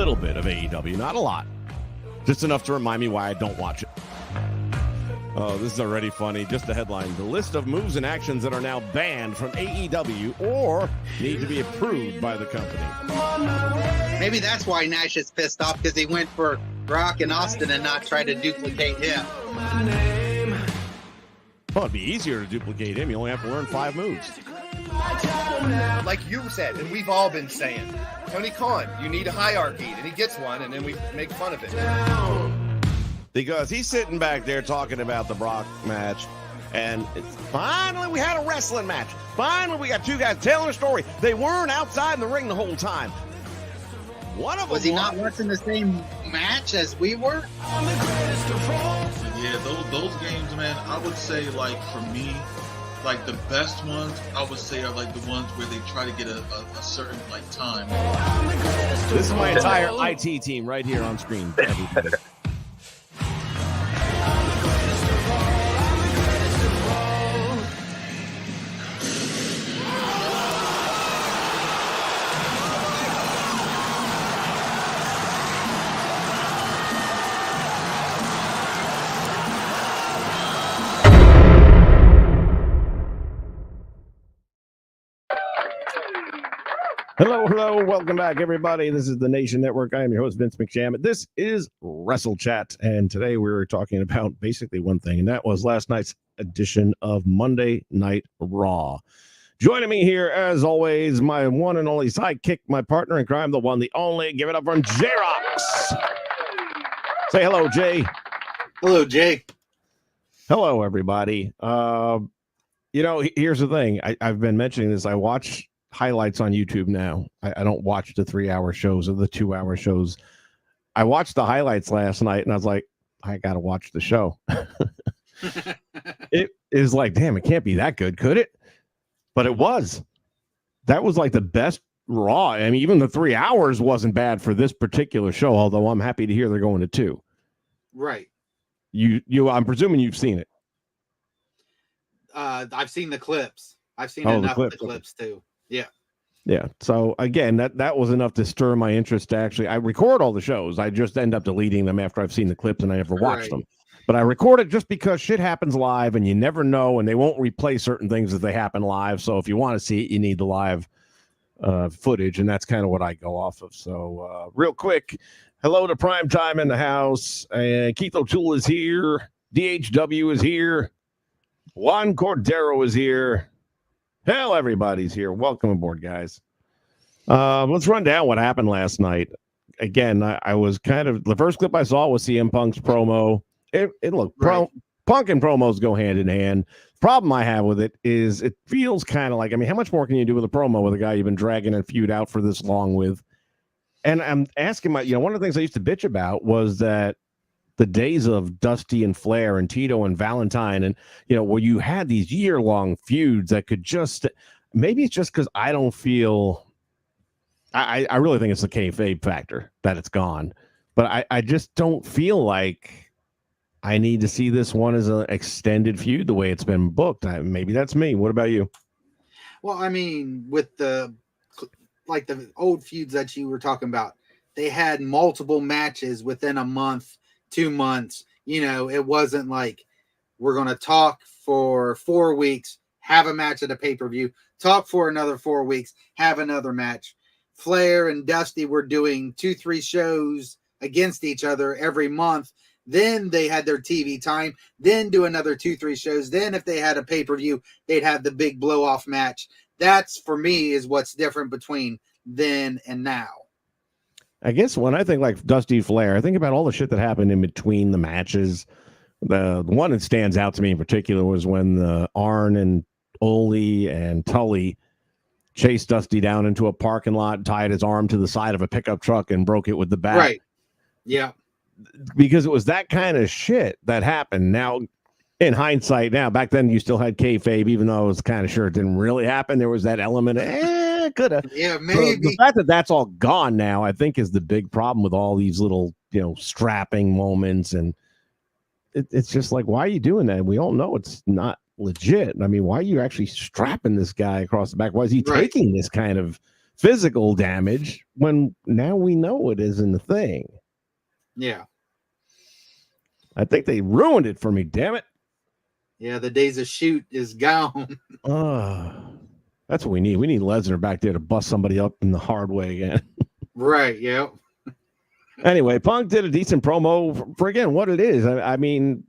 little bit of AEW, not a lot. Just enough to remind me why I don't watch it. Oh, this is already funny. Just the headline. The list of moves and actions that are now banned from AEW or need to be approved by the company. Maybe that's why Nash is pissed off, because he went for Brock and Austin and not try to duplicate him. Well, it'd be easier to duplicate him. You only have to learn 5 moves. Like you said, and we've all been saying, Tony Khan, you need a hierarchy, and he gets one, and then we make fun of it. Because he's sitting back there talking about the Brock match, and it's finally we had a wrestling match. Finally, we got 2 guys telling a story. They weren't outside the ring the whole time. One of them was he not watching the same match as we were? Yeah, those games, man, I would say, like, for me, like, the best ones, I would say, are, like, the ones where they try to get a certain, like, time. This is my entire IT team right here on screen, everybody. Hello, welcome back, everybody. This is the Nation Network. I am your host, Vince McShammett. This is WrestleChat, and today we were talking about basically one thing, and that was last night's edition of Monday Night Raw. Joining me here, as always, my one and only sidekick, my partner in crime, the one, the only. Give it up for J-Rocks. Say hello, Jay. Hello, Jay. Hello, everybody. Here's the thing. I've been mentioning this. I watch highlights on YouTube now. I don't watch the 3-hour shows or the 2-hour shows. I watched the highlights last night and I was like, I gotta watch the show. It is like, damn, it can't be that good, could it? But it was. That was like the best Raw. I mean, even the 3 hours wasn't bad for this particular show, although I'm happy to hear they're going to 2. Right. I'm presuming you've seen it. I've seen the clips. I've seen enough of the clips too. Yeah. So again, that was enough to stir my interest. I record all the shows. I just end up deleting them after I've seen the clips and I never watch them. But I record it just because shit happens live and you never know, and they won't replay certain things as they happen live. So if you want to see it, you need the live footage, and that's kind of what I go off of. So real quick, hello to Primetime in the house. Keith O'Toole is here. DHW is here. Juan Cordero is here. Hell, everybody's here. Welcome aboard, guys. Let's run down what happened last night. Again, I was kind of, the first clip I saw was CM Punk's promo. It looked, Punk and promos go hand in hand. Problem I have with it is it feels kind of like, I mean, how much more can you do with a promo with a guy you've been dragging and feud out for this long with? And I'm asking one of the things I used to bitch about was that the days of Dusty and Flair and Tito and Valentine and, where you had these year-long feuds that could just, maybe it's just because I don't feel, I really think it's the kayfabe factor that it's gone. But I just don't feel like I need to see this one as an extended feud the way it's been booked. Maybe that's me. What about you? Well, I mean, with the old feuds that you were talking about, they had multiple matches within a month, 2 months. It wasn't like we're going to talk for 4 weeks, have a match at a pay-per-view, talk for another 4 weeks, have another match. Flair and Dusty were doing 2-3 shows against each other every month. Then they had their TV time, then do another 2-3 shows. Then if they had a pay-per-view, they'd have the big blow-off match. That's, for me, is what's different between then and now. I guess when I think like Dusty Flair, I think about all the shit that happened in between the matches. The one that stands out to me in particular was when Arn and Ole and Tully chased Dusty down into a parking lot, tied his arm to the side of a pickup truck, and broke it with the bat. Right. Yeah. Because it was that kind of shit that happened. Now, in hindsight, back then you still had kayfabe, even though I was kind of sure it didn't really happen. There was that element of, could have. Yeah, maybe. The fact that that's all gone now, I think, is the big problem with all these little, strapping moments. And it's just like, why are you doing that? We all know it's not legit. I mean, why are you actually strapping this guy across the back? Why is he taking this kind of physical damage when now we know it isn't a thing. Yeah. I think they ruined it for me, damn it. Yeah, the days of shoot is gone. That's what we need. We need Lesnar back there to bust somebody up in the hard way again. Right, yeah. Anyway, Punk did a decent promo for again, what it is. I mean,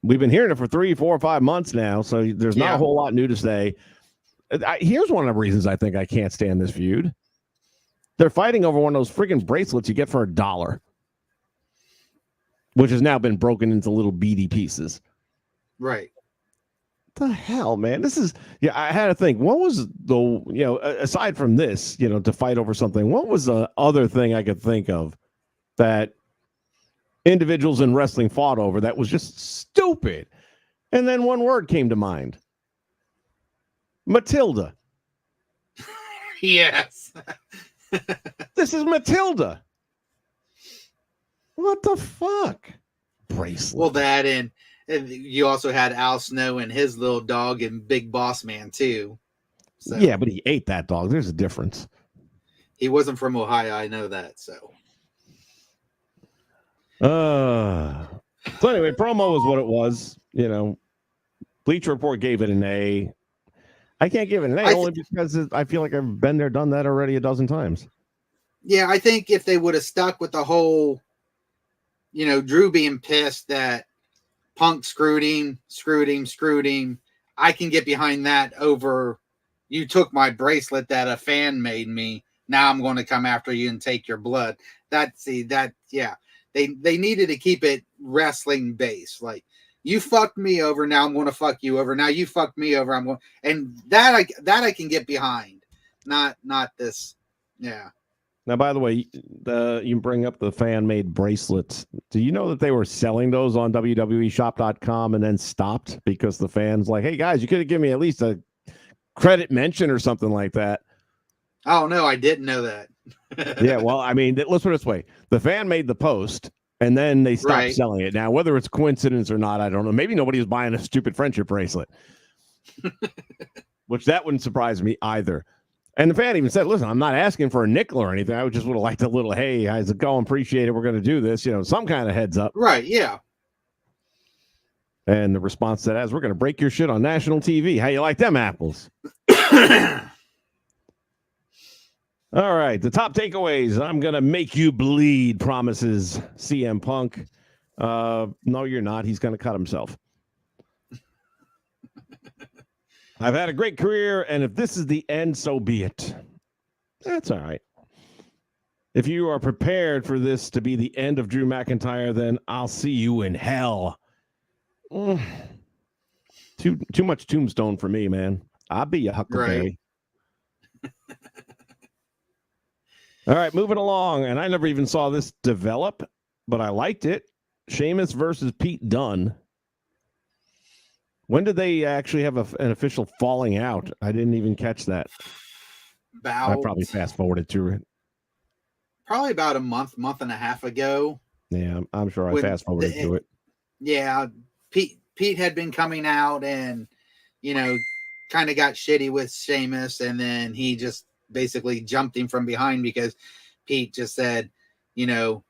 we've been hearing it for 3, 4, 5 months now, so there's not a whole lot new to say. Here's one of the reasons I think I can't stand this feud. They're fighting over one of those friggin' bracelets you get for $1, which has now been broken into little beady pieces. Right. What the hell, man? This is, I had to think, what was aside from this, to fight over something, what was the other thing I could think of that individuals in wrestling fought over that was just stupid? And then one word came to mind. Matilda. Yes. This is Matilda. What the fuck? Bracelet. Well, that and you also had Al Snow and his little dog and Big Boss Man too. So, yeah, but he ate that dog. There's a difference. He wasn't from Ohio. I know that. So anyway, promo was what it was. Bleacher Report gave it an A. I can't give it an A only because I feel like I've been there, done that already a dozen times. Yeah, I think if they would have stuck with the whole, Drew being pissed that Punk screwed him, I can get behind that over you took my bracelet that a fan made me. Now I'm going to come after you and take your blood. They needed to keep it wrestling based. Like, you fucked me over. Now I'm going to fuck you over. Now you fucked me over. I'm going, and that I can get behind. Not this. Yeah. Now, by the way, you bring up the fan-made bracelets. Do you know that they were selling those on WWEshop.com and then stopped because the fans like, hey guys, you could have given me at least a credit mention or something like that. Oh no, I didn't know that. Yeah, well, I mean, let's put it this way: the fan made the post. And then they stopped selling it. Now, whether it's coincidence or not, I don't know. Maybe nobody was buying a stupid friendship bracelet, which that wouldn't surprise me either. And the fan even said, listen, I'm not asking for a nickel or anything. I would just would have liked a little, hey, how's it going? Appreciate it. We're going to do this. Some kind of heads up. Right, yeah. And the response to that is, we're going to break your shit on national TV. How you like them apples? All right, the top takeaways. I'm going to make you bleed, promises CM Punk. No, you're not. He's going to cut himself. I've had a great career, and if this is the end, so be it. That's all right. If you are prepared for this to be the end of Drew McIntyre, then I'll see you in hell. Too much Tombstone for me, man. I'll be a Huckleberry. Right. All right, moving along, and I never even saw this develop, but I liked it. Sheamus versus Pete Dunne. When did they actually have an official falling out? I didn't even catch that. I probably fast-forwarded through it. Probably about a month and a half ago. Yeah, I'm sure I fast-forwarded through it. Yeah, Pete had been coming out and, kind of got shitty with Sheamus, and then he just basically jumped him from behind because Pete just said,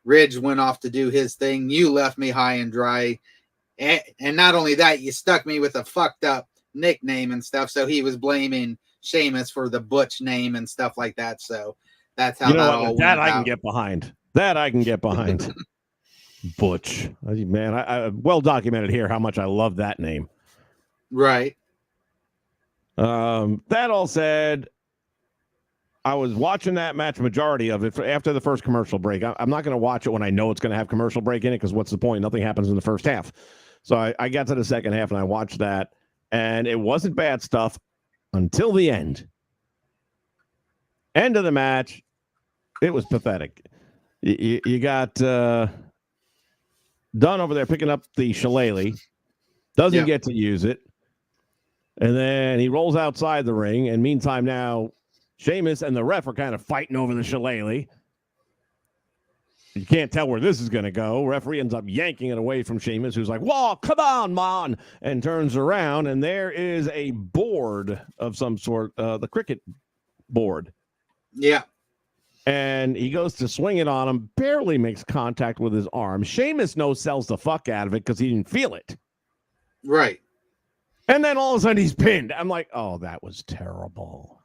Ridge went off to do his thing. You left me high and dry. And not only that, you stuck me with a fucked up nickname and stuff. So he was blaming Sheamus for the Butch name and stuff like that. So that's how that all went that about. I can get behind. That I can get behind. Butch. Man, I well documented here how much I love that name. Right. That all said, I was watching that match, majority of it, after the first commercial break. I'm not going to watch it when I know it's going to have commercial break in it, because what's the point? Nothing happens in the first half. So I got to the second half, and I watched that, and it wasn't bad stuff until the end. End of the match, it was pathetic. You got Dunn over there picking up the shillelagh, doesn't get to use it, and then he rolls outside the ring, and meantime now, Sheamus and the ref are kind of fighting over the shillelagh. You can't tell where this is going to go. Referee ends up yanking it away from Sheamus, who's like, whoa, come on, man, and turns around, and there is a board of some sort, the cricket board. Yeah. And he goes to swing it on him, barely makes contact with his arm. Sheamus sells the fuck out of it because he didn't feel it. Right. And then all of a sudden he's pinned. I'm like, oh, that was terrible.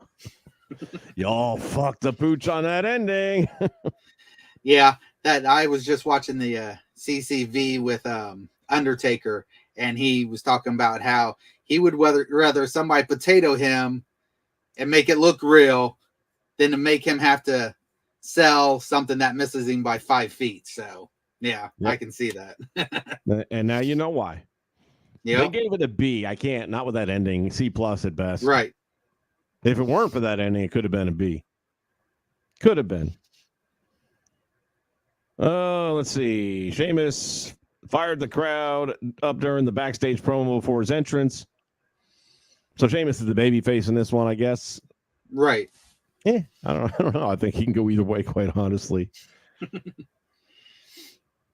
Y'all fucked the pooch on that ending. Yeah, that I was just watching the CCV with Undertaker, and he was talking about how he would rather somebody potato him and make it look real than to make him have to sell something that misses him by 5 feet. So yeah, yep. I can see that. And now you know why. Yeah, they gave it a B. I can't, not with that ending. C+ at best. Right. If it weren't for that ending, it could have been a B. Could have been. Let's see. Sheamus fired the crowd up during the backstage promo for his entrance. So Sheamus is the babyface in this one, I guess. Right. I don't know. I think he can go either way, quite honestly.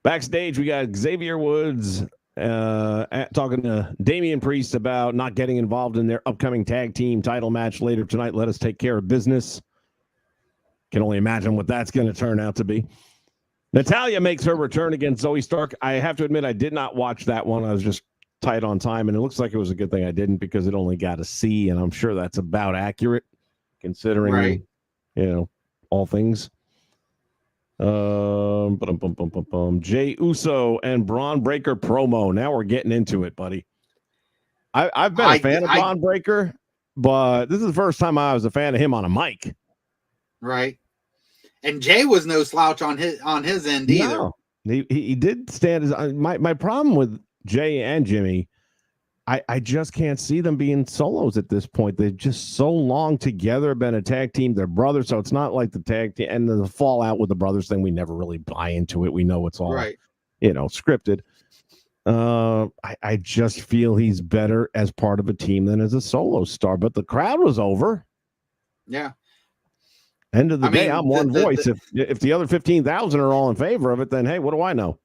Backstage, we got Xavier Woods talking to Damian Priest about not getting involved in their upcoming tag team title match later tonight. Let us take care of business. Can only imagine what that's going to turn out to be. Natalya makes her return against Zoe Stark. I have to admit, I did not watch that one. I was just tight on time, and it looks like it was a good thing I didn't because it only got a C, and I'm sure that's about accurate considering, right. All things. Jey Uso and Braun Breaker promo. Now we're getting into it, buddy. I've been a fan of Braun Breaker, but this is the first time I was a fan of him on a mic. Right. And Jay was no slouch on his end either. No, he did stand as my problem with Jay and Jimmy. I just can't see them being solos at this point. They've just so long together been a tag team. They're brothers, so it's not like the tag team and the fallout with the brothers thing. We never really buy into it. We know it's all right, scripted. I just feel he's better as part of a team than as a solo star. But the crowd was over. Yeah. End of the day, I'm one voice. If the other 15,000 are all in favor of it, then hey, what do I know?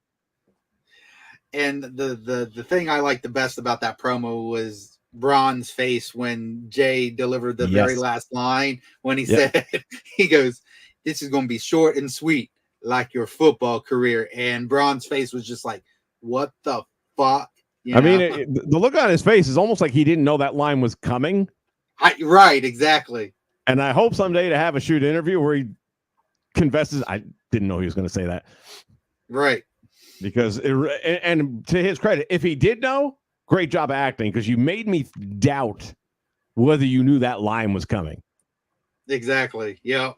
And the thing I liked the best about that promo was Braun's face when Jay delivered the very last line when he said, he goes, "This is going to be short and sweet like your football career." And Braun's face was just like, what the fuck? I mean, the look on his face is almost like he didn't know that line was coming. Right, exactly. And I hope someday to have a shoot interview where he confesses, I didn't know he was going to say that. Right. Because, and to his credit, if he did know, great job of acting, because you made me doubt whether you knew that line was coming. Exactly. Yeah.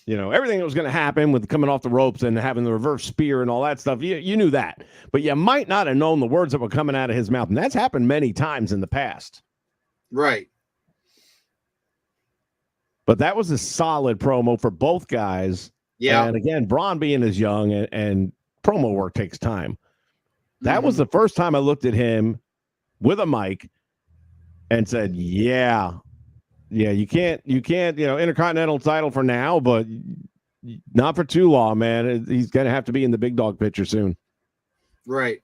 Everything that was going to happen with coming off the ropes and having the reverse spear and all that stuff, you knew that. But you might not have known the words that were coming out of his mouth. And that's happened many times in the past. Right. But that was a solid promo for both guys. Yeah. And again, Braun being as young and promo work takes time. That was the first time I looked at him with a mic and said, yeah, you can't, Intercontinental title for now, but not for too long, man. He's going to have to be in the big dog picture soon. Right.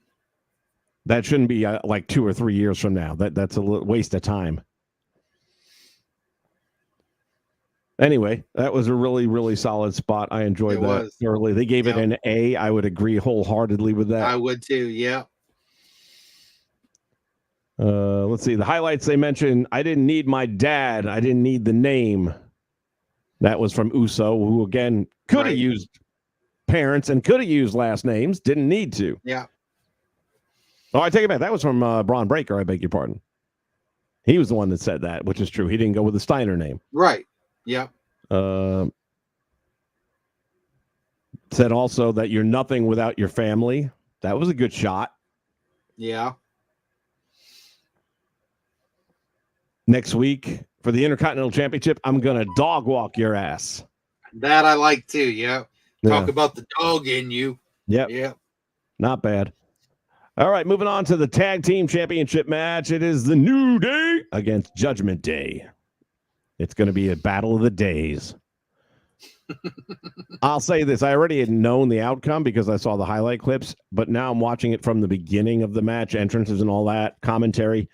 That shouldn't be like 2 or 3 years from now. That's a waste of time. Anyway, that was a really, really solid spot. I enjoyed that thoroughly. They gave it an A. I would agree wholeheartedly with that. I would too. Yeah. Let's see. The highlights they mentioned. I didn't need my dad. I didn't need the name. That was from Uso, who again could have used parents and could have used last names. Didn't need to. Yeah. Oh, I take it back. That was from Braun Breaker. I beg your pardon. He was the one that said that, which is true. He didn't go with the Steiner name. Right. Yeah. Said also that you're nothing without your family. That was a good shot. Yeah. Next week for the Intercontinental Championship, I'm going to dog walk your ass. That I like too. Yeah. Talk about the dog in you. Yep. Yeah. Not bad. All right. Moving on to the tag team championship match. It is the New Day against Judgment Day. It's going to be a battle of the days. I'll say this. I already had known the outcome because I saw the highlight clips, but now I'm watching it from the beginning of the match, entrances and all that, commentary.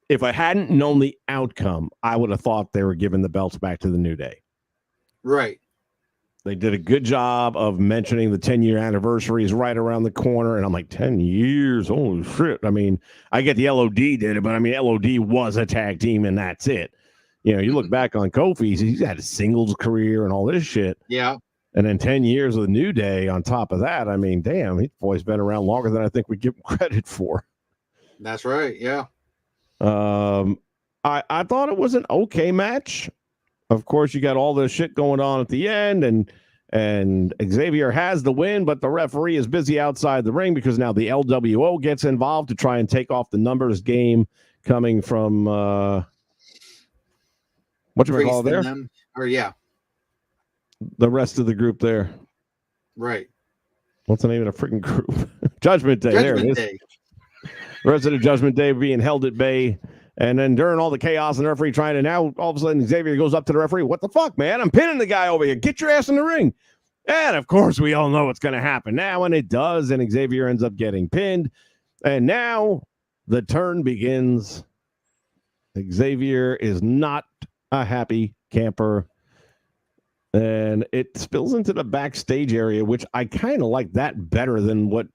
If I hadn't known the outcome, I would have thought they were giving the belts back to the New Day. Right. They did a good job of mentioning the 10-year anniversary is right around the corner. And I'm like, 10 years? Holy shit. I mean, I get the LOD did it, but I mean, LOD was a tag team and that's it. You know, you look back on Kofi's, he's had a singles career and all this shit. Yeah. And then 10 years of the New Day on top of that. I mean, damn, he's always been around longer than I think we give him credit for. That's right. Yeah. I thought it was an okay match. Of course, you got all the shit going on at the end, and Xavier has the win, but the referee is busy outside the ring because now the LWO gets involved to try and take off the numbers game coming from what you call there? Them, or yeah, the rest of the group there. Right. What's the name of the freaking group? Judgment Day. Judgment there it is. Day. The rest of the Judgment Day being held at bay. And then during all the chaos and the referee trying to now, all of a sudden, Xavier goes up to the referee. What the fuck, man? I'm pinning the guy over here. Get your ass in the ring. And, of course, we all know what's going to happen now. And it does. And Xavier ends up getting pinned. And now the turn begins. Xavier is not a happy camper. And it spills into the backstage area, which I kind of like that better than what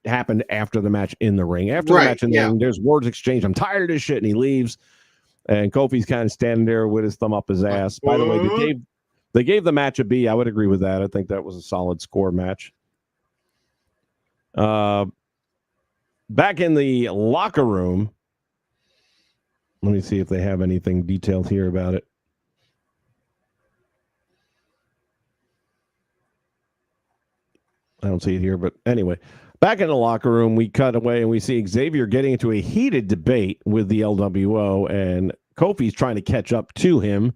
happened after the match in the ring. After the match in the ring, there's words exchanged. I'm tired of this shit, and he leaves. And Kofi's kind of standing there with his thumb up his ass. By the way, they gave the match a B. I would agree with that. I think that was a solid score match. Back in the locker room, let me see if they have anything detailed here about it. I don't see it here, but anyway, back in the locker room, we cut away and we see Xavier getting into a heated debate with the LWO, and Kofi's trying to catch up to him.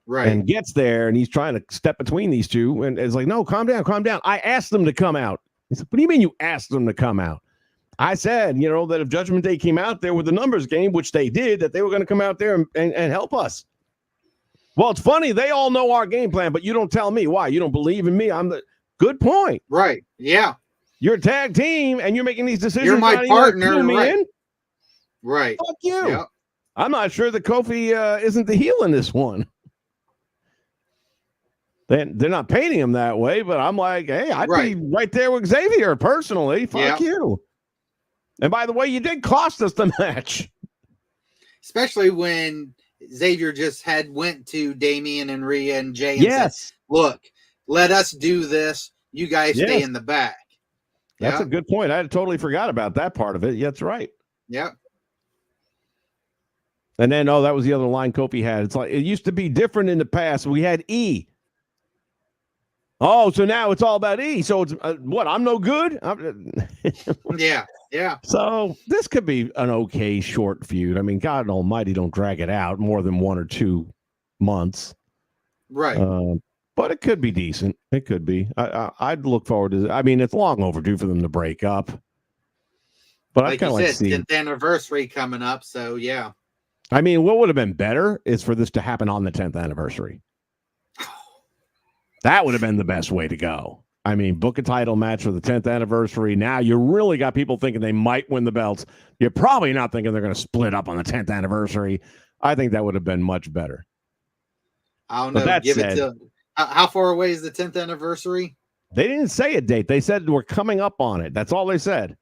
Right. And gets there, and he's trying to step between these two, and it's like, no, calm down, calm down. I asked them to come out. He said, what do you mean you asked them to come out? I said, you know, that if Judgment Day came out there with the numbers game, which they did, that they were going to come out there and help us. Well, it's funny. They all know our game plan, but you don't tell me. Why? You don't believe in me? I'm the... Good point. Right. Yeah. You're a tag team and you're making these decisions. You're my partner. Right. In? Right. Fuck you. Yeah. I'm not sure that Kofi isn't the heel in this one. They're not painting him that way, but I'm like, hey, I'd be right there with Xavier personally. Fuck you. And by the way, you did cost us the match. Especially when Xavier just went to Damian and Rhea and Jay and said, look, let us do this. You guys stay in the back. That's a good point. I totally forgot about that part of it. Yeah, that's right. Yeah. And then, that was the other line Kofi had. It's like, it used to be different in the past. We had E. Oh, so now it's all about E. So it's what? I'm no good? Yeah. So this could be an okay short feud. I mean, God almighty, don't drag it out more than 1 or 2 months. Right. But it could be decent. It could be. I'd look forward to it. I mean, it's long overdue for them to break up. But I kind of like seeing 10th anniversary coming up. So, yeah. I mean, what would have been better is for this to happen on the 10th anniversary. That would have been the best way to go. I mean, book a title match for the 10th anniversary. Now you really got people thinking they might win the belts. You're probably not thinking they're going to split up on the 10th anniversary. I think that would have been much better. I don't know. Give it to... How far away is the 10th anniversary? They didn't say a date. They said we're coming up on it. That's all they said.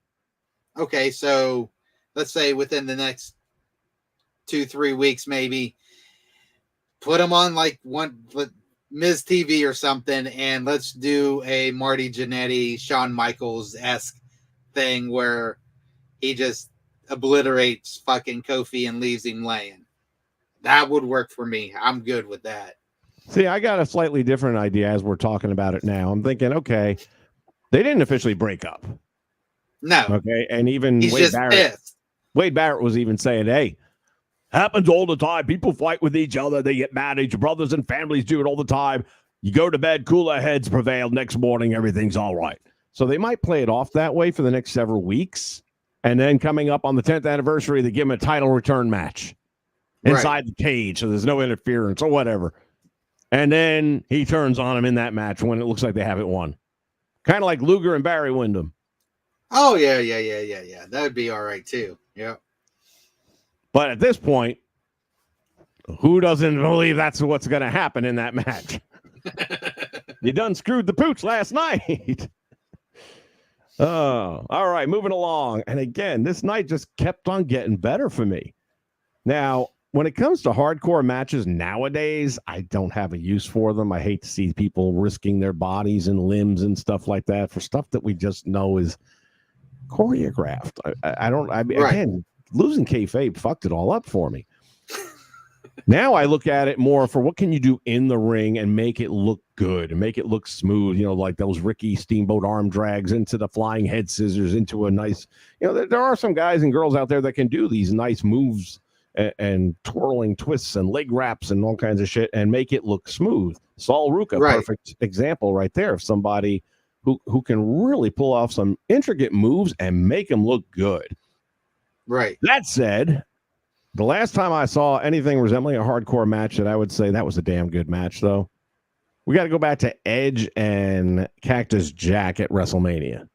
Okay, so let's say within the next 2-3 weeks, maybe put them on like Miz TV or something, and let's do a Marty Jannetty, Shawn Michaels-esque thing where he just obliterates fucking Kofi and leaves him laying. That would work for me. I'm good with that. See, I got a slightly different idea as we're talking about it now. I'm thinking, okay, they didn't officially break up. No. Okay, and even Wade Barrett was even saying, hey, happens all the time. People fight with each other. They get mad at each brothers and families do it all the time. You go to bed, cooler heads prevail. Next morning, everything's all right. So they might play it off that way for the next several weeks. And then coming up on the 10th anniversary, they give him a title return match inside the cage. So there's no interference or whatever. And then he turns on him in that match when it looks like they haven't won. Kind of like Luger and Barry Windham. Oh, yeah. That would be all right, too. Yeah. But at this point, who doesn't believe that's what's going to happen in that match? You done screwed the pooch last night. Oh, all right, moving along. And again, this night just kept on getting better for me. Now, when it comes to hardcore matches nowadays, I don't have a use for them. I hate to see people risking their bodies and limbs and stuff like that for stuff that we just know is choreographed. Again, losing kayfabe fucked it all up for me. Now I look at it more for what can you do in the ring and make it look good and make it look smooth, like those Ricky Steamboat arm drags into the flying head scissors into a nice, there are some guys and girls out there that can do these nice moves and twirling twists and leg wraps and all kinds of shit and make it look smooth. Saul Ruka, perfect example right there of somebody who can really pull off some intricate moves and make them look good. Right. That said, the last time I saw anything resembling a hardcore match that I would say that was a damn good match, though, we got to go back to Edge and Cactus Jack at WrestleMania.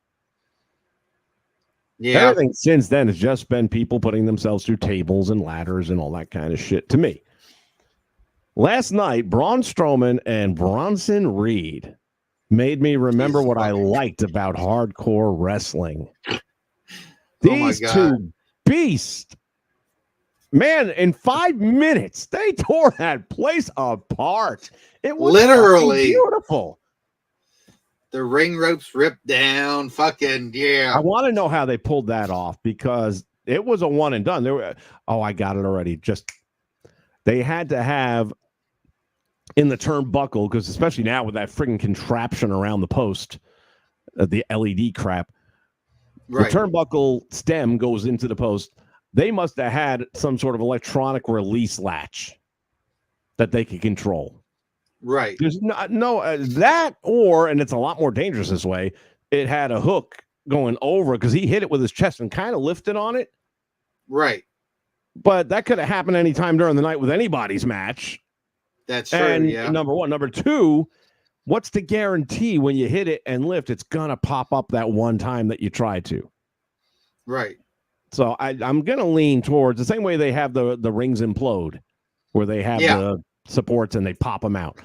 Yeah. Everything since then has just been people putting themselves through tables and ladders and all that kind of shit to me. Last night, Braun Strowman and Bronson Reed made me remember what I liked about hardcore wrestling. These two beasts. Man, in 5 minutes, they tore that place apart. It was literally beautiful. The ring ropes ripped down. Fucking yeah. I want to know how they pulled that off because it was a one and done. I got it already. They had to have in the turnbuckle, because especially now with that friggin' contraption around the post, the LED crap, the turnbuckle stem goes into the post. They must have had some sort of electronic release latch that they could control. Right. There's that, and it's a lot more dangerous this way. It had a hook going over because he hit it with his chest and kind of lifted on it. Right. But that could have happened anytime during the night with anybody's match. That's true. And yeah. Number one. Number two, what's the guarantee when you hit it and lift, it's going to pop up that one time that you try to? Right. So I'm going to lean towards the same way they have the rings implode, where they have the supports and they pop them out.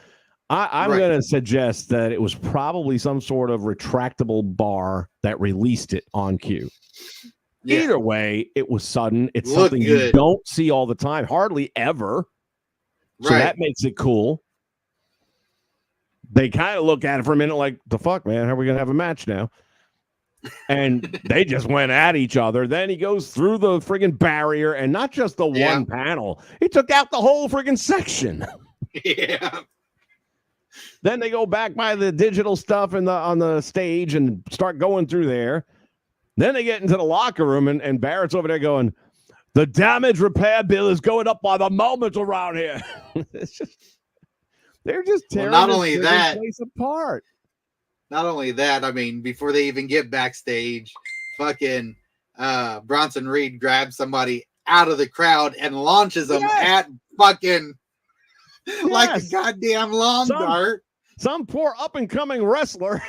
I'm going to suggest that it was probably some sort of retractable bar that released it on cue. Yeah. Either way, it was sudden. It's something you don't see all the time, hardly ever. So that makes it cool. They kind of look at it for a minute like, the fuck, man, how are we going to have a match now? And they just went at each other. Then he goes through the friggin' barrier, and not just the one panel. He took out the whole friggin' section. Yeah. Then they go back by the digital stuff on the stage and start going through there. Then they get into the locker room, and Barrett's over there going, the damage repair bill is going up by the moment around here. They're just tearing this place apart. Not only that, I mean, before they even get backstage, fucking Bronson Reed grabs somebody out of the crowd and launches them at fucking like a goddamn lawn dart. Some poor up-and-coming wrestler.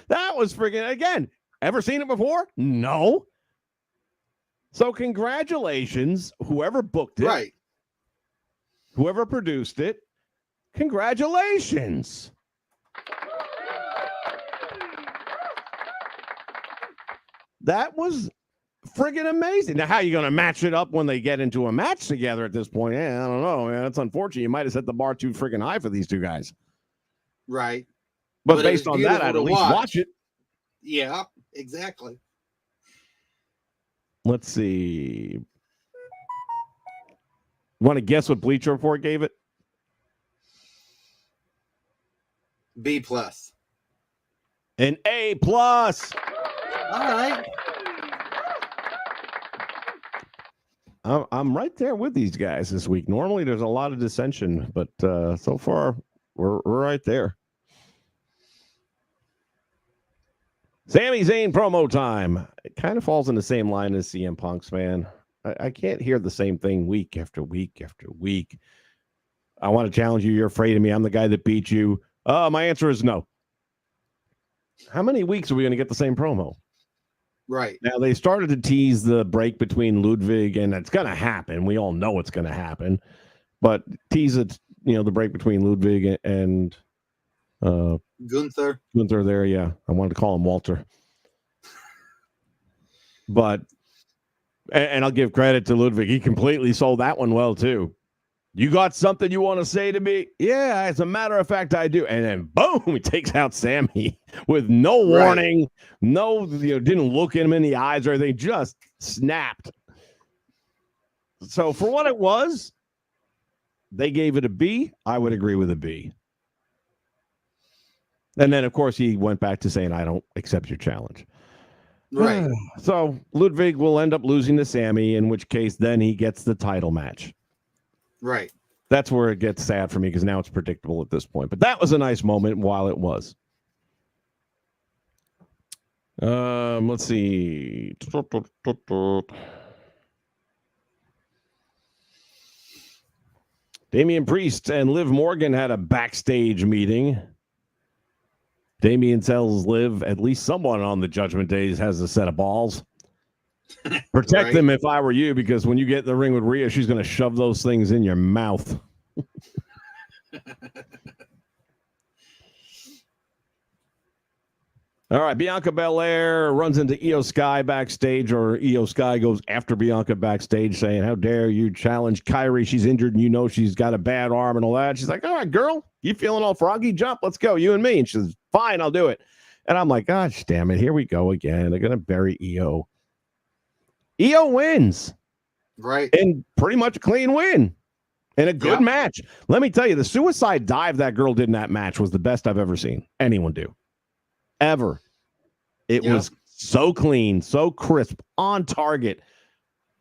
That was friggin', again, ever seen it before? No. So congratulations, whoever booked it. Whoever produced it. Congratulations. That was friggin' amazing. Now, how are you going to match it up when they get into a match together at this point? I don't know, man. That's unfortunate. You might have set the bar too friggin' high for these two guys. Right. But based on that, I'd at least watch it. Yeah, exactly. Let's see. Want to guess what Bleacher Report gave it? B+. An A+. All right. I'm right there with these guys this week. Normally there's a lot of dissension, but so far we're right there. Sami Zayn promo time. It kind of falls in the same line as CM Punk's, man. I can't hear the same thing week after week after week. I want to challenge you. You're afraid of me. I'm the guy that beat you. My answer is no. How many weeks are we going to get the same promo? Right. Now, they started to tease the break between Ludwig, and it's going to happen. We all know it's going to happen. But tease it the break between Ludwig and Gunther there. Yeah, I wanted to call him Walter, but and I'll give credit to Ludwig. He completely sold that one well too. You got something you want to say to me? Yeah, as a matter of fact, I do. And then boom, he takes out Sammy with no warning, no, didn't look him in the eyes or anything, just snapped. So for what it was, they gave it a B. I would agree with a B. And then, of course, he went back to saying, I don't accept your challenge. Right. So Ludwig will end up losing to Sammy, in which case then he gets the title match. Right. That's where it gets sad for me because now it's predictable at this point. But that was a nice moment while it was. Let's see. Damian Priest and Liv Morgan had a backstage meeting. Damian tells Liv at least someone on the Judgment Days has a set of balls. Protect them if I were you, because when you get in the ring with Rhea, she's going to shove those things in your mouth. All right, Bianca Belair runs into Io Sky backstage, or Io Sky goes after Bianca backstage saying, how dare you challenge Kyrie? She's injured and she's got a bad arm and all that. She's like, all right, girl, you feeling all froggy? Jump, let's go, you and me. And she says, fine, I'll do it. And I'm like, gosh, damn it, here we go again. They're going to bury Io. Io wins. Right. And pretty much a clean win. And a good match. Let me tell you, the suicide dive that girl did in that match was the best I've ever seen anyone do. Ever. It was so clean, so crisp, on target,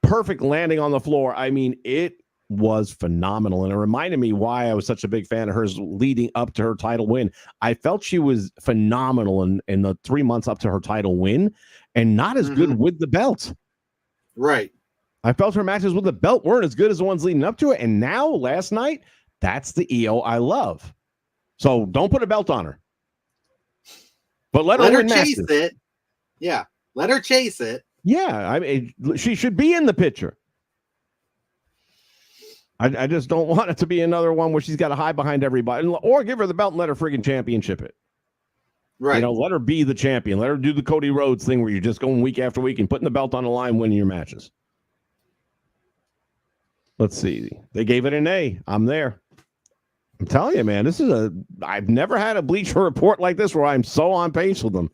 perfect landing on the floor. I mean, it was phenomenal. And it reminded me why I was such a big fan of hers leading up to her title win. I felt she was phenomenal in the 3 months up to her title win and not as good with the belt. Right. I felt her matches with the belt weren't as good as the ones leading up to it. And now, last night, that's the Io I love. So don't put a belt on her. But let her chase it. Yeah. Let her chase it. Yeah. I mean, she should be in the picture. I just don't want it to be another one where she's got to hide behind everybody, or give her the belt and let her friggin' championship it. Right. Let her be the champion. Let her do the Cody Rhodes thing where you're just going week after week and putting the belt on the line, winning your matches. Let's see. They gave it an A. I'm there. I'm telling you, man, I've never had a Bleacher Report like this where I'm so on pace with them.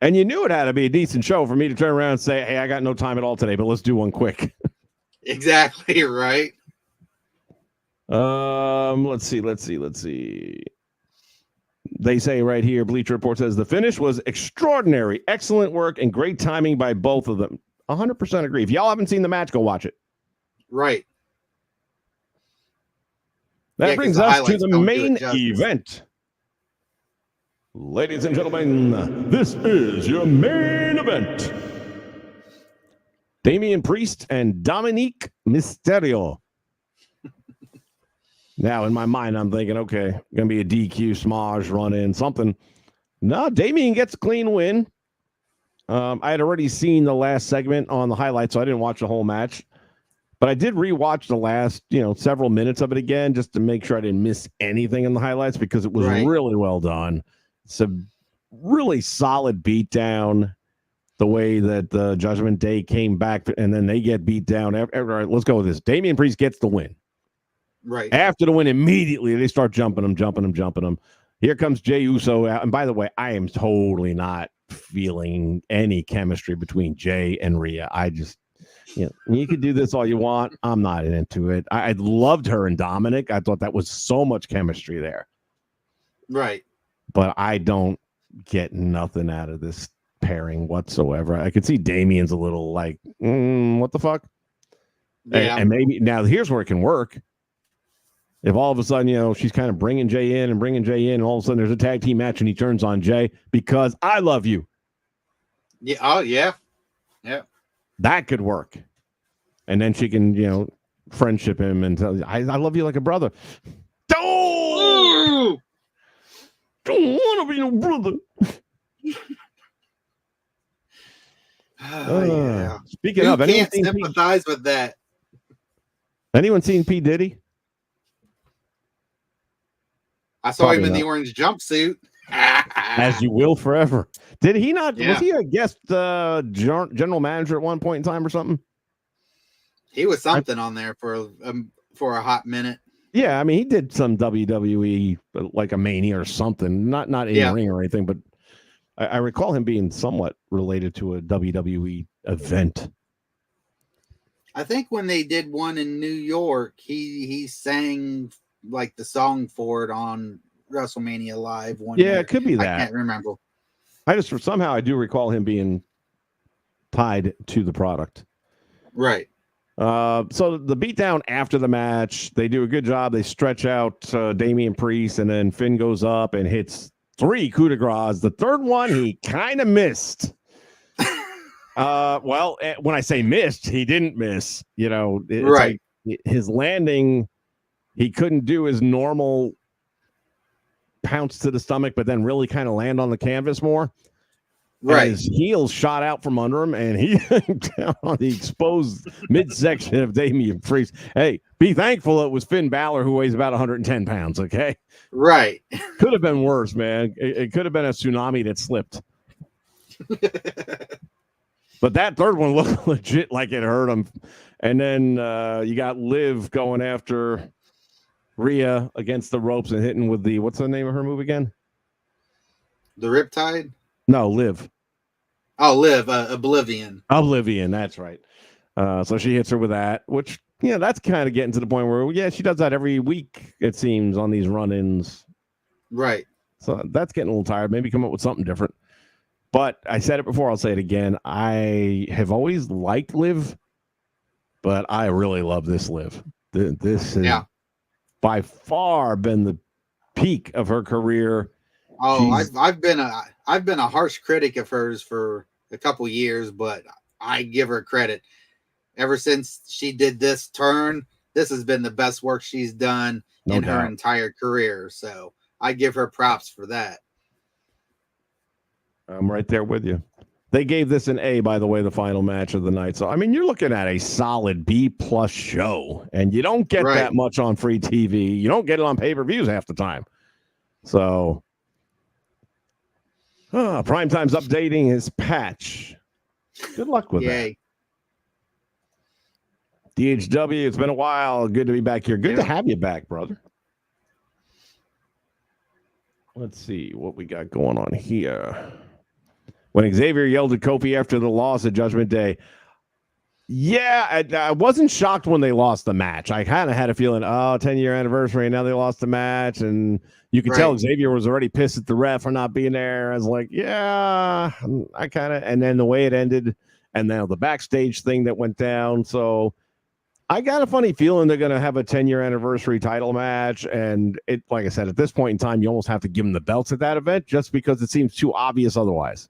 And you knew it had to be a decent show for me to turn around and say, hey, I got no time at all today, but let's do one quick. Exactly, right. Let's see. They say right here, Bleacher Report says the finish was extraordinary, excellent work, and great timing by both of them. 100% agree. If y'all haven't seen the match, go watch it. Right. That brings us to the main event. Ladies and gentlemen, this is your main event. Damian Priest and Dominic Mysterio. Now, in my mind, I'm thinking, okay, going to be a DQ, smudge, run in, something. No, Damian gets a clean win. I had already seen the last segment on the highlights, so I didn't watch the whole match. But I did rewatch the last, several minutes of it again, just to make sure I didn't miss anything in the highlights, because it was really well done. It's a really solid beatdown. The way that the Judgment Day came back and then they get beat down. All right, let's go with this. Damian Priest gets the win. Right. After the win, immediately they start jumping him. Here comes Jey Uso. And by the way, I am totally not feeling any chemistry between Jey and Rhea. I just, you can do this all you want. I'm not into it. I loved her and Dominic. I thought that was so much chemistry there. Right. But I don't get nothing out of this pairing whatsoever. I could see Damian's a little like, what the fuck? Yeah. And maybe now here's where it can work. If all of a sudden, she's kind of bringing Jey in, and all of a sudden there's a tag team match and he turns on Jey because I love you. Yeah. Oh, yeah. Yeah. That could work. And then she can, friendship him and tell you, I love you like a brother. Don't want to be no brother. Yeah. Speaking Who of, can't sympathize with that? Anyone seen P. Diddy? I saw him in the orange jumpsuit. As you will forever. Did he not? Yeah. Was he a guest general manager at one point in time or something? He was something on there for a hot minute. Yeah, I mean, he did some WWE, like a Mania or something. Not in ring or anything, but I recall him being somewhat related to a WWE event. I think when they did one in New York, he sang like the song for it on WrestleMania Live one year. It could be that. I can't remember. Somehow I do recall him being tied to the product. Right. So the beatdown after the match, they do a good job. They stretch out Damian Priest, and then Finn goes up and hits 3 coup de grace. The third one he kind of missed. Well, when I say missed, he didn't miss. You know, right. Like his landing, he couldn't do his normal pounce to the stomach, but then really kind of land on the canvas more. Right. His heels shot out from under him, and he down on the exposed midsection of Damian Priest. Hey, be thankful it was Finn Balor, who weighs about 110 pounds, okay? Right. Could have been worse, man. It could have been a tsunami that slipped. But that third one looked legit like it hurt him. And then you got Liv going after Rhea against the ropes and hitting with the, what's the name of her move again? The Riptide? No, Liv. Oh, Liv, Oblivion. Oblivion, that's right. So she hits her with that, which, that's kind of getting to the point where, she does that every week, it seems, on these run-ins. Right. So that's getting a little tired. Maybe come up with something different. But I said it before, I'll say it again. I have always liked Liv, but I really love this Liv. This has by far been the peak of her career. Oh, I've been a harsh critic of hers for a couple years, but I give her credit. Ever since she did this turn, this has been the best work she's done in her entire career. So I give her props for that. I'm right there with you. They gave this an A, by the way, the final match of the night. So, I mean, you're looking at a solid B+ show, and you don't get that much on free TV. You don't get it on pay-per-views half the time. So, Primetime's updating his patch. Good luck with that. DHW, it's been a while. Good to be back here. Good to have you back, brother. Let's see what we got going on here. When Xavier yelled at Kofi after the loss at Judgment Day, I wasn't shocked when they lost the match. I kind of had a feeling, 10-year anniversary, and now they lost the match, and you could tell Xavier was already pissed at the ref for not being there. I was like, and then the way it ended, and now the backstage thing that went down. So I got a funny feeling they're going to have a 10-year anniversary title match, and it, like I said, at this point in time, you almost have to give them the belts at that event just because it seems too obvious otherwise.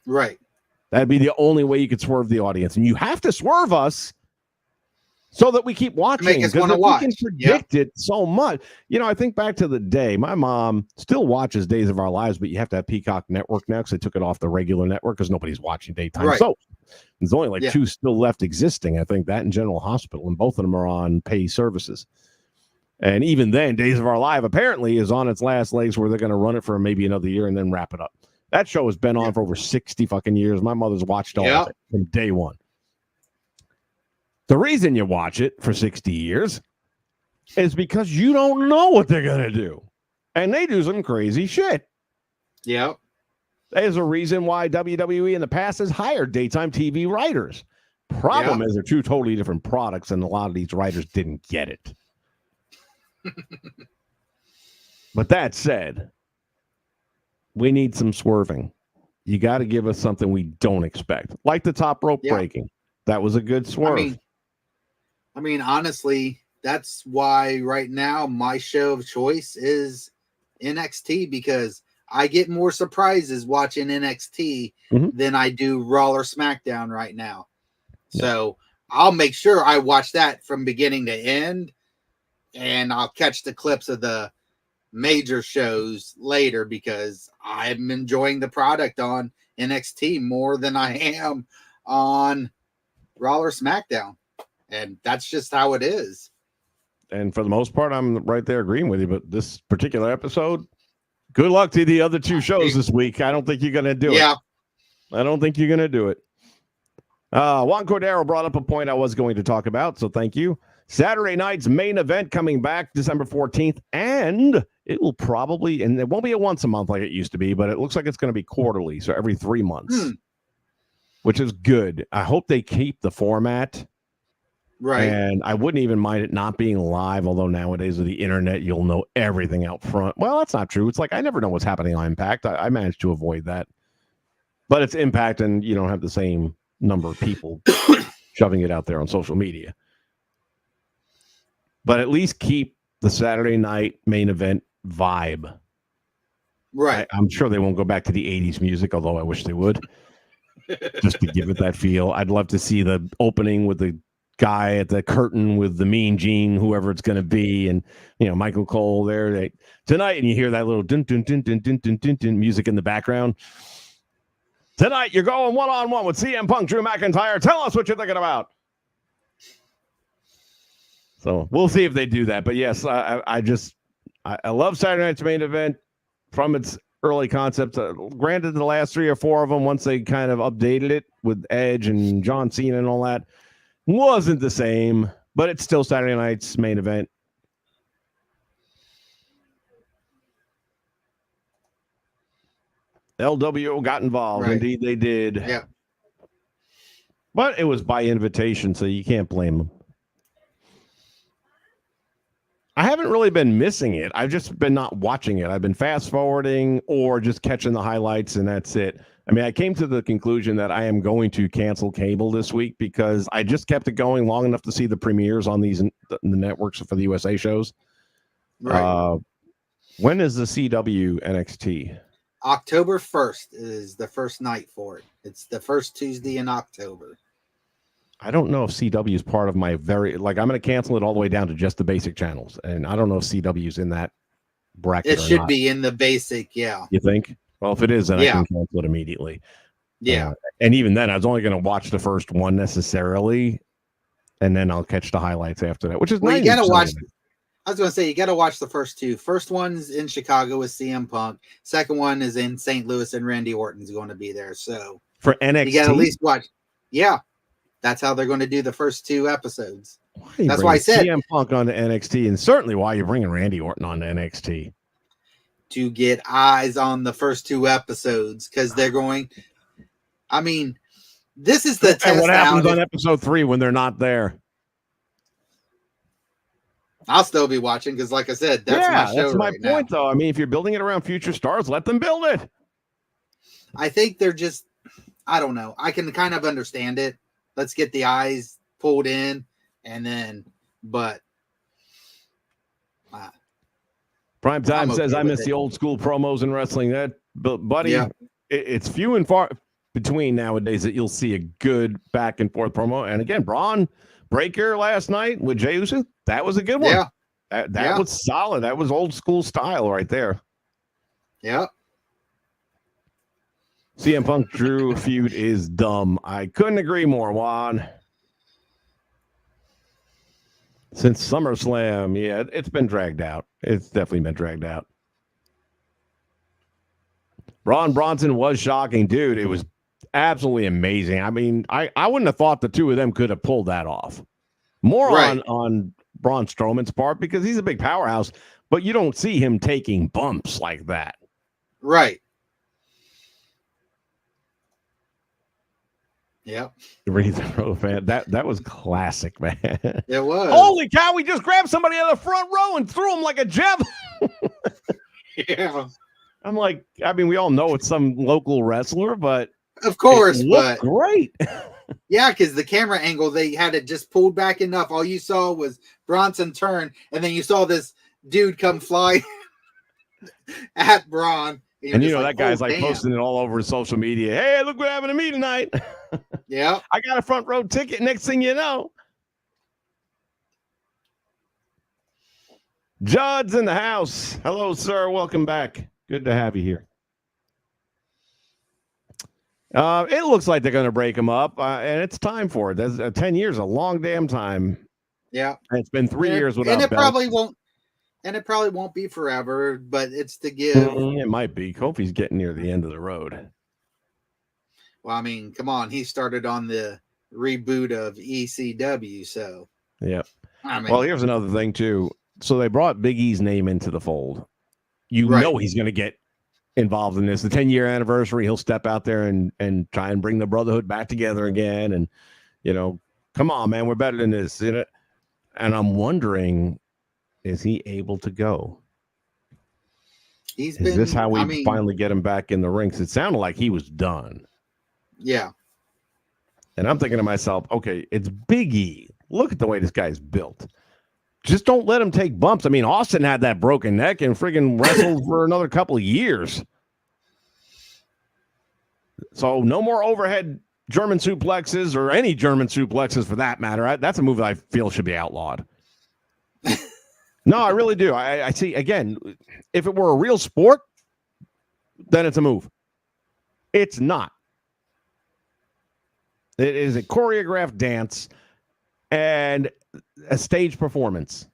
Right. That'd be the only way you could swerve the audience. And you have to swerve us so that we keep watching. Make us want to watch. We can predict it so much. I think back to the day, my mom still watches Days of Our Lives, but you have to have Peacock Network now because they took it off the regular network because nobody's watching daytime. So there's only like 2 still left existing. I think that and General Hospital, and both of them are on pay services. And even then, Days of Our Life apparently is on its last legs where they're going to run it for maybe another year and then wrap it up. That show has been on for over 60 fucking years. My mother's watched all of it from day one. The reason you watch it for 60 years is because you don't know what they're going to do. And they do some crazy shit. Yep. There's a reason why WWE in the past has hired daytime TV writers. Problem is they're 2 totally different products, and a lot of these writers didn't get it. But that said, we need some swerving. You got to give us something we don't expect, like the top rope breaking. That was a good swerve. I mean, honestly, that's why right now my show of choice is NXT, because I get more surprises watching NXT than I do Raw or SmackDown right now. So I'll make sure I watch that from beginning to end, and I'll catch the clips of the major shows later because I'm enjoying the product on NXT more than I am on Raw or SmackDown. And that's just how it is. And for the most part, I'm right there agreeing with you. But this particular episode, good luck to the other two shows this week. I don't think you're going to do it. I don't think you're going to do it. Juan Cordero brought up a point I was going to talk about, so thank you. Saturday night's main event coming back December 14th, and it will probably, and it won't be a once a month like it used to be, but it looks like it's going to be quarterly, so every 3 months, which is good. I hope they keep the format. Right. And I wouldn't even mind it not being live, although nowadays with the internet, you'll know everything out front. Well, that's not true. It's like I never know what's happening on Impact. I managed to avoid that. But it's Impact, and you don't have the same number of people shoving it out there on social media. But at least keep the Saturday night main event vibe. Right. I'm sure they won't go back to the 80s music, although I wish they would. Just to give it that feel. I'd love to see the opening with the guy at the curtain with the Mean Gene, whoever it's going to be, and Michael Cole there tonight, and you hear that little dun dun dun dun dun dun dun, dun music in the background. Tonight you're going one-on-one with CM Punk, Drew McIntyre. Tell us what you're thinking about. So we'll see if they do that. But yes, I love Saturday night's main event from its early concepts. Granted, the last 3 or 4 of them, once they kind of updated it with Edge and John Cena and all that, wasn't the same, but it's still Saturday night's main event. LWO got involved. Right. Indeed, they did. Yeah. But it was by invitation, so you can't blame them. I haven't really been missing it. I've just been not watching it. I've been fast forwarding or just catching the highlights, and that's it. I mean, I came to the conclusion that I am going to cancel cable this week because I just kept it going long enough to see the premieres on the networks for the USA shows. Right. When is the CW NXT? October 1st is the first night for it. It's the first Tuesday in October. I don't know if CW is part of my I'm going to cancel it all the way down to just the basic channels. And I don't know if CW is in that bracket. It should be in the basic. Yeah. You think? Well, if it is, then I can cancel it immediately. Yeah. And even then, I was only going to watch the first one necessarily. And then I'll catch the highlights after that, which is you got to watch. I was going to say, you got to watch the first 2. First one's in Chicago with CM Punk. Second one is in St. Louis, and Randy Orton's going to be there. So for NXT, you got to at least watch. Yeah. That's how they're going to do the first 2 episodes. That's why I said CM Punk on to NXT, and certainly why you're bringing Randy Orton on to NXT. To get eyes on the first 2 episodes, because they're going. I mean, this is the test. And what happens on episode 3 when they're not there? I'll still be watching because, like I said, that's my show. That's my point, though. I mean, if you're building it around future stars, let them build it. I think they're just. I don't know. I can kind of understand it. Let's get the eyes pulled in, and then, but Prime Time says, I miss the old school promos in wrestling. That, buddy, it's few and far between nowadays that you'll see a good back and forth promo. And again, Braun Breaker last night with Jey Uso, that was a good one. Yeah, that was solid. That was old school style right there. Yeah. CM Punk Drew feud is dumb. I couldn't agree more, Juan. Since SummerSlam, it's been dragged out. It's definitely been dragged out. Braun Bronson was shocking, dude. It was absolutely amazing. I mean, I wouldn't have thought the 2 of them could have pulled that off. More on Braun Strowman's part because he's a big powerhouse, but you don't see him taking bumps like that. Right. Yep. That was classic, man. It was. Holy cow, we just grabbed somebody out of the front row and threw him like a javelin. Yeah. I'm like, I mean, we all know it's some local wrestler, but of course, but great. Yeah, because the camera angle, they had it just pulled back enough. All you saw was Bronson turn, and then you saw this dude come fly at Braun. And that guy's like posting it all over his social media. Hey, look what happened to me tonight. Yeah. I got a front row ticket. Next thing you know. Judd's in the house. Hello, sir. Welcome back. Good to have you here. It looks like they're going to break him up, and it's time for it. That's 10 years, a long damn time. Yeah. And it's been 3 years without and it belts. probably won't be forever, but it's to give. It might be. Kofi's getting near the end of the road. Well, I mean, come on. He started on the reboot of ECW, so. Yeah. I mean, Well, here's another thing, too. So they brought Big E's name into the fold. You know he's going to get involved in this. The 10-year anniversary, he'll step out there and try and bring the Brotherhood back together again. And, come on, man, we're better than this. And I'm wondering, is he able to go? Is this how we finally get him back in the ring? 'Cause it sounded like he was done. Yeah. And I'm thinking to myself, okay, it's Big E. Look at the way this guy's built. Just don't let him take bumps. I mean, Austin had that broken neck and friggin' wrestled for another couple of years. So no more overhead German suplexes or any German suplexes for that matter. That's a move that I feel should be outlawed. No, I really do. I see, again, if it were a real sport, then it's a move. It's not. It is a choreographed dance and a stage performance.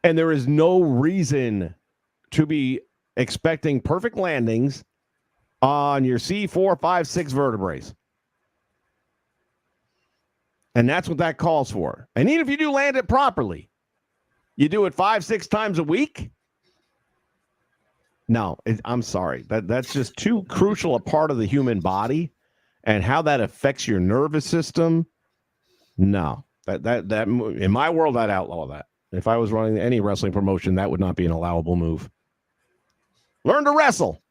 And there is no reason to be expecting perfect landings on your C4, 5, 6 vertebrae. And that's what that calls for. And even if you do land it properly, you do it 5, 6 times a week? No, I'm sorry. That's just too crucial a part of the human body and how that affects your nervous system. No, that in my world, I'd outlaw that. If I was running any wrestling promotion, that would not be an allowable move. Learn to wrestle.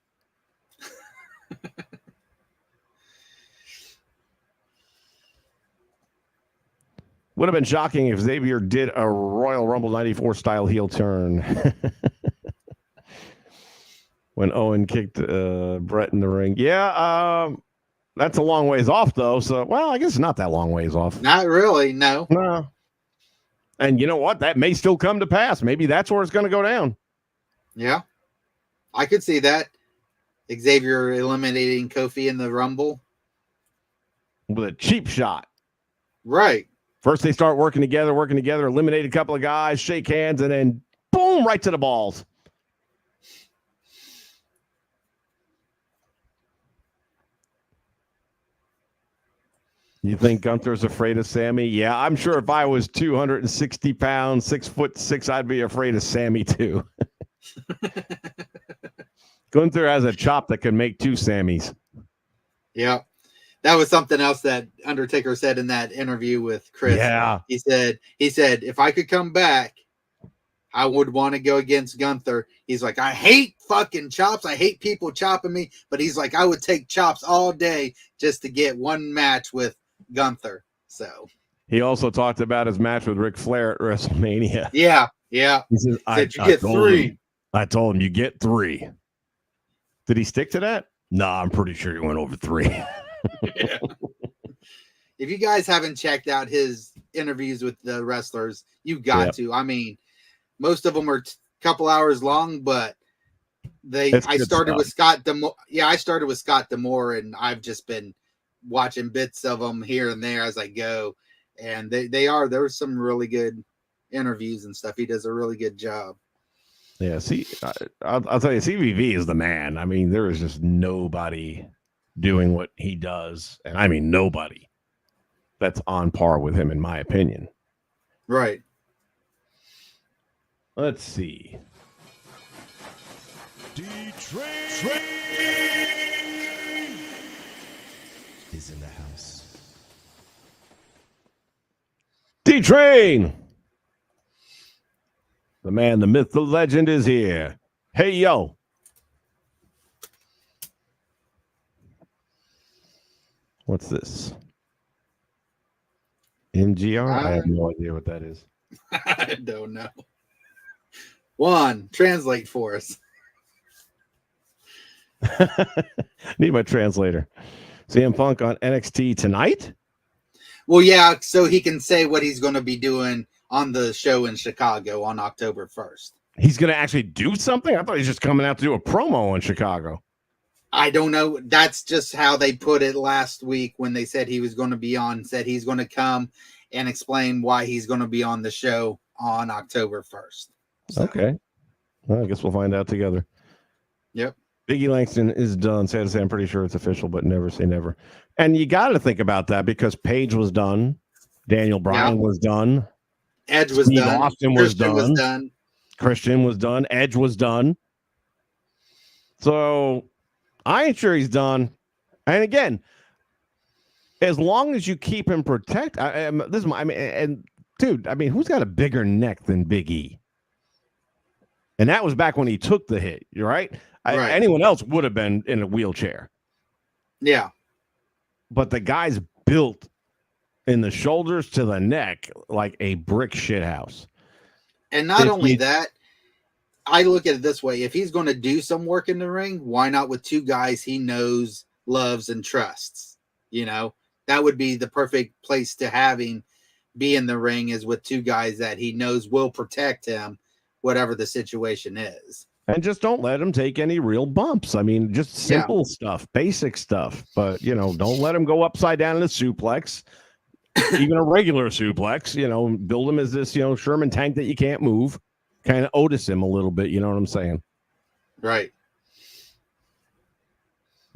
Would have been shocking if Xavier did a Royal Rumble 94 style heel turn. When Owen kicked Brett in the ring. Yeah, that's a long ways off, though. So, well, I guess it's not that long ways off. Not really, no. No. And you know what? That may still come to pass. Maybe that's where it's going to go down. Yeah. I could see that. Xavier eliminating Kofi in the Rumble. With a cheap shot. Right. First they start working together, eliminate a couple of guys, shake hands, and then boom, right to the balls. You think Gunther's afraid of Sammy? Yeah, I'm sure if I was 260 pounds, 6'6", I'd be afraid of Sammy too. Gunther has a chop that can make 2 Sammys. Yeah. That was something else that Undertaker said in that interview with Chris. Yeah. He said, if I could come back, I would want to go against Gunther. He's like, I hate fucking chops. I hate people chopping me. But he's like, I would take chops all day just to get one match with Gunther. So he also talked about his match with Ric Flair at WrestleMania. Yeah. Yeah. He says, you get 3. I told him you get 3. Did he stick to that? No, I'm pretty sure he went over 3. Yeah. If you guys haven't checked out his interviews with the wrestlers, you've got to. I mean, most of them are a couple hours long, but I started with Scott D'Amore. Yeah, I started with Scott D'Amore, and I've just been watching bits of them here and there as I go. And there's some really good interviews and stuff. He does a really good job. Yeah, see, I'll tell you, CVV is the man. I mean, there is just nobody doing what he does, and I mean nobody that's on par with him, in my opinion. Right. Let's see. D-Train is in the house. D-Train! The man, the myth, the legend is here. Hey, yo. What's this? MGR? I have no idea what that is. I don't know. Juan, translate for us. Need my translator. CM Punk on NXT tonight? Well, yeah, so he can say what he's going to be doing on the show in Chicago on October 1st. He's going to actually do something? I thought he was just coming out to do a promo in Chicago. I don't know. That's just how they put it last week when they said he was going to be on, said he's going to come and explain why he's going to be on the show on October 1st. So. Okay. Well, I guess we'll find out together. Yep. Biggie Langston is done. Sad to say, I'm pretty sure it's official, but never say never. And you got to think about that because Paige was done. Daniel Bryan was done. Edge was Steve done. Austin Christian was done. Christian was done. Edge was done. So I ain't sure he's done. And again, as long as you keep him protected, dude, I mean, who's got a bigger neck than Big E? And that was back when he took the hit, right? Right. Anyone else would have been in a wheelchair. Yeah. But the guy's built in the shoulders to the neck like a brick shit house. And not only that, I look at it this way. If he's going to do some work in the ring, why not with two guys he knows, loves, and trusts? You know, that would be the perfect place to have him be in the ring, is with two guys that he knows will protect him, whatever the situation is. And just don't let him take any real bumps. I mean, just simple stuff, basic stuff. But, you know, don't let him go upside down in a suplex, even a regular suplex. You know, build him as this, you know, Sherman tank that you can't move. Kind of Otis him a little bit. You know what I'm saying? Right.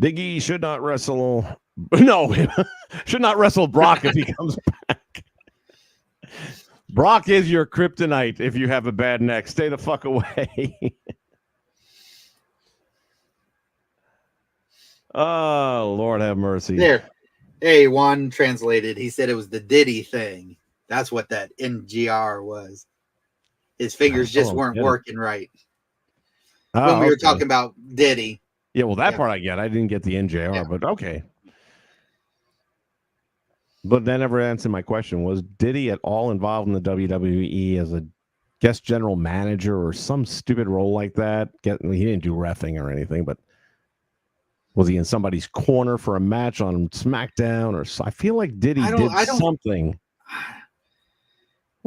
Big E should not wrestle. No, should not wrestle Brock if he comes back. Brock is your kryptonite if you have a bad neck. Stay the fuck away. Oh, Lord have mercy. There. A1 translated. He said it was the Diddy thing. That's what that NGR was. His fingers just weren't working right. When we were talking about Diddy. Yeah, well, that part I get. I didn't get the NJR, but okay. But that never answered my question. Was Diddy at all involved in the WWE as a guest general manager or some stupid role like that? He didn't do reffing or anything, but was he in somebody's corner for a match on SmackDown? Or I feel like Diddy did something.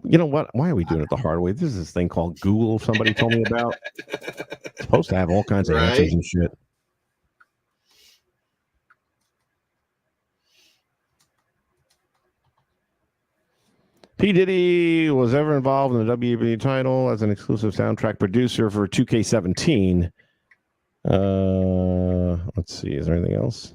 You know what? Why are we doing it the hard way? This is this thing called Google somebody told me about. It's supposed to have all kinds of answers and shit. P. Diddy was ever involved in the WWE title as an exclusive soundtrack producer for 2K17. Let's see. Is there anything else?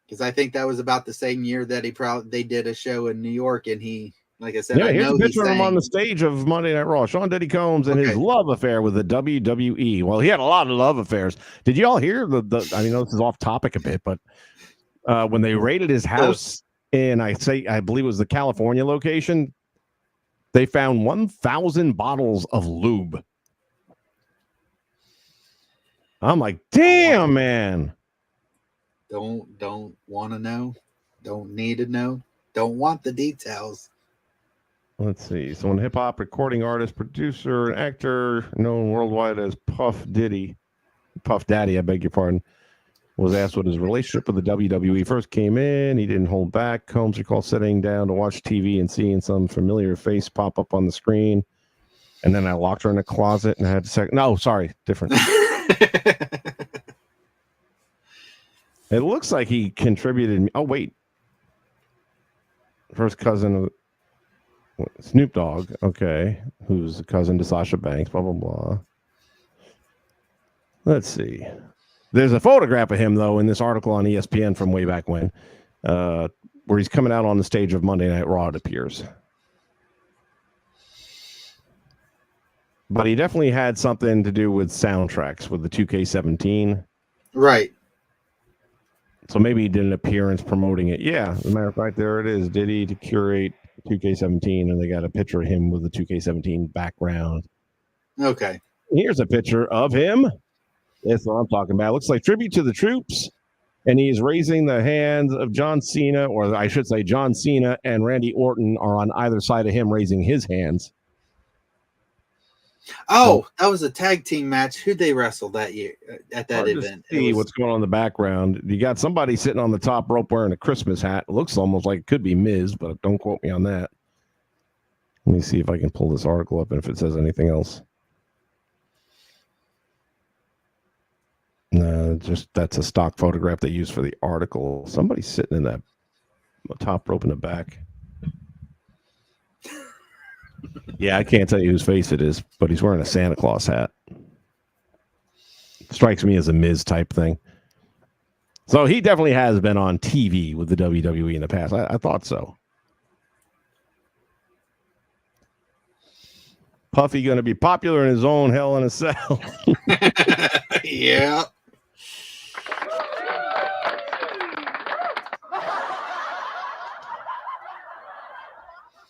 Because I think that was about the same year that they did a show in New York, and he, like I said, here's a picture of him on the stage of Monday Night Raw. Sean Diddy Combs and his love affair with the WWE. Well, he had a lot of love affairs. Did you all hear I mean, this is off topic a bit, but when they raided his house in, I believe it was the California location, they found 1,000 bottles of lube. I'm like, damn, man. Don't want to know. Don't need to know. Don't want the details. Let's see. So, a hip hop recording artist, producer, and actor known worldwide as Puff Daddy, I beg your pardon, was asked what his relationship with the WWE first came in. He didn't hold back. Combs recalls sitting down to watch TV and seeing some familiar face pop up on the screen. And then I locked her in a closet and I had to say, no, sorry, different. It looks like he contributed. Oh, wait. First cousin of Snoop Dogg. Okay. Who's a cousin to Sasha Banks, blah, blah, blah. Let's see. There's a photograph of him, though, in this article on ESPN from way back when, where he's coming out on the stage of Monday Night Raw, it appears. But he definitely had something to do with soundtracks with the 2K17. Right. So maybe he did an appearance promoting it. Yeah, as a matter of fact, there it is. Diddy to curate 2K17, and they got a picture of him with the 2K17 background. Okay. Here's a picture of him. That's what I'm talking about. It looks like tribute to the troops, and he's raising the hands of John Cena, or I should say John Cena and Randy Orton are on either side of him raising his hands. Oh, that was a tag team match. Who'd they wrestle that year at that event? See what's going on in the background. You got somebody sitting on the top rope wearing a Christmas hat. It looks almost like it could be Miz, but don't quote me on that. Let me see if I can pull this article up and if it says anything else. No, just that's a stock photograph they use for the article. Somebody's sitting in that top rope in the back. Yeah, I can't tell you whose face it is, but he's wearing a Santa Claus hat. Strikes me as a Miz type thing. So he definitely has been on TV with the WWE in the past. I thought so. Puffy going to be popular in his own Hell in a Cell. Yeah.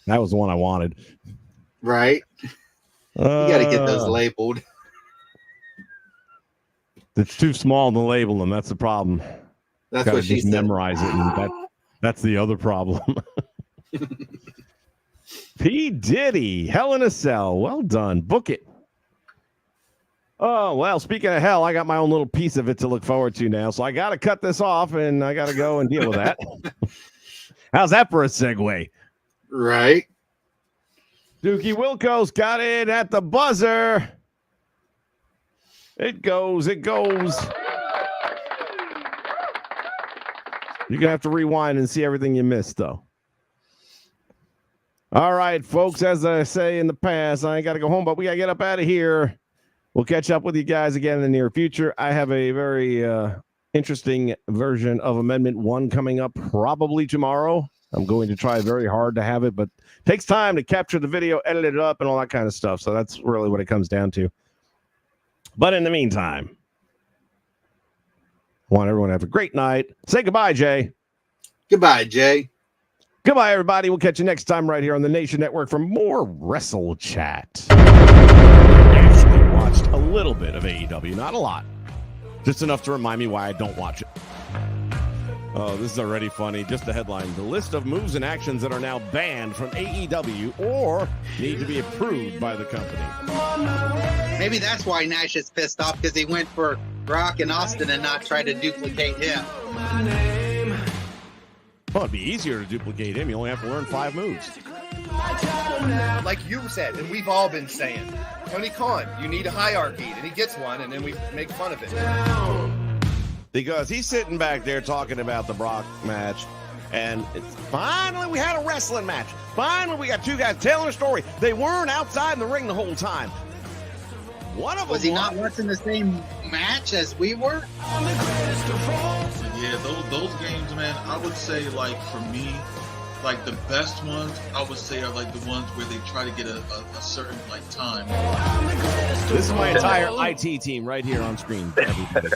That was the one I wanted. Right. You got to get those labeled. It's too small to label them. That's the problem. That's what she just said. memorize it, and that's the other problem. P. Diddy, Hell in a Cell. Well done. Book it. Oh, well, speaking of hell, I got my own little piece of it to look forward to now. So I got to cut this off, and I got to go and deal with that. How's that for a segue? Right. Dookie Wilco's got it at the buzzer. It goes. You're going to have to rewind and see everything you missed, though. All right, folks, as I say in the past, I ain't got to go home, but we got to get up out of here. We'll catch up with you guys again in the near future. I have a very interesting version of Amendment 1 coming up probably tomorrow. I'm going to try very hard to have it, but it takes time to capture the video, edit it up, and all that kind of stuff. So that's really what it comes down to. But in the meantime, I want everyone to have a great night. Say goodbye, Jay. Goodbye, Jay. Goodbye, everybody. We'll catch you next time right here on the Nation Network for more WrestleChat. Actually watched a little bit of AEW, not a lot. Just enough to remind me why I don't watch it. Oh, this is already funny. Just the headline. The list of moves and actions that are now banned from AEW or need to be approved by the company. Maybe that's why Nash is pissed off, because he went for Brock and Austin and not try to duplicate him. Well, it'd be easier to duplicate him. You only have to learn 5 moves. Like you said, and we've all been saying, Tony Khan, you need a hierarchy, and he gets one, and then we make fun of it. Because he's sitting back there talking about the Brock match, and it's finally we had a wrestling match. Finally, we got 2 guys telling a story. They weren't outside in the ring the whole time. One of them was he not watching the same match as we were? Yeah, those games, man, I would say, like, for me, like, the best ones, I would say, are, like, the ones where they try to get a certain, like, time. This is my entire IT team right here on screen. Everybody.